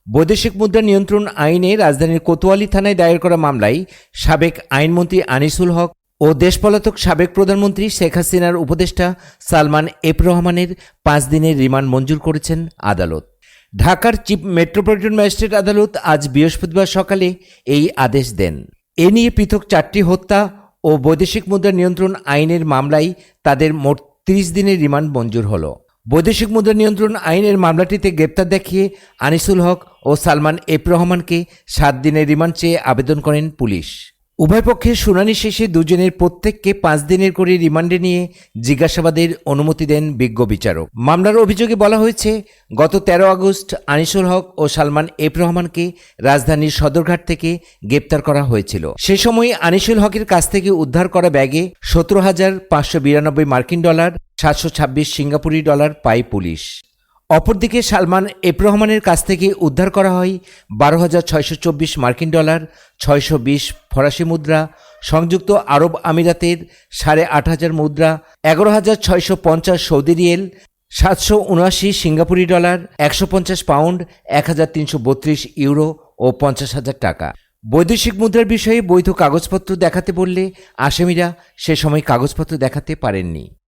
বৈদেশিক মুদ্রা নিয়ন্ত্রণ আইনে রাজধানীর কোতোয়ালি থানায় দায়ের করা মামলায় সাবেক আইনমন্ত্রী আনিসুল হক ও দেশপলাতক সাবেক প্রধানমন্ত্রী শেখ হাসিনার উপদেষ্টা সালমান এফ রহমানের 5 দিনের রিমান্ড মঞ্জুর করেছেন আদালত। ঢাকার চিফ মেট্রোপলিটন ম্যাজিস্ট্রেট আদালত আজ বৃহস্পতিবার সকালে এই আদেশ দেন। এ নিয়ে পৃথক 4টি হত্যা ও বৈদেশিক মুদ্রা নিয়ন্ত্রণ আইনের মামলায় তাদের মোট 30 দিনের রিমান্ড মঞ্জুর হল। বৈদেশিক মুদ্রা নিয়ন্ত্রণ আইনের মামলাটিতে গ্রেপ্তার দেখিয়ে আনিসুল হক ও সালমান এফ রহমানকে 7 দিনের রিমান্ড চেয়ে আবেদন করেন পুলিশ। উভয় পক্ষের শুনানি শেষে দুজনের প্রত্যেককে 5 দিনের করে রিমান্ডে নিয়ে জিজ্ঞাসাবাদের অনুমতি দেন বিজ্ঞ বিচারক। মামলার অভিযোগে বলা হয়েছে, গত 13 আগস্ট আনিসুল হক ও সালমান এফ রহমানকে রাজধানীর সদরঘাট থেকে গ্রেপ্তার করা হয়েছিল। সে সময় আনিসুল হকের কাছ থেকে উদ্ধার করা ব্যাগে 17,592 মার্কিন ডলার, 726 সিঙ্গাপুরি ডলার পায় পুলিশ। অপরদিকে সালমান এফ রহমানের কাছ থেকে উদ্ধার করা হয় 12,624 মার্কিন ডলার, 620 ফরাসি মুদ্রা, সংযুক্ত আরব আমিরাতের 8,500 মুদ্রা, 11,650 সৌদি রিয়েল, 779 সিঙ্গাপুরি ডলার, 150 পাউন্ড, 1,332 ইউরো ও 50,000 টাকা। বৈদেশিক মুদ্রার বিষয়ে বৈধ কাগজপত্র দেখাতে বললে আসামিরা সে সময় কাগজপত্র দেখাতে পারেননি।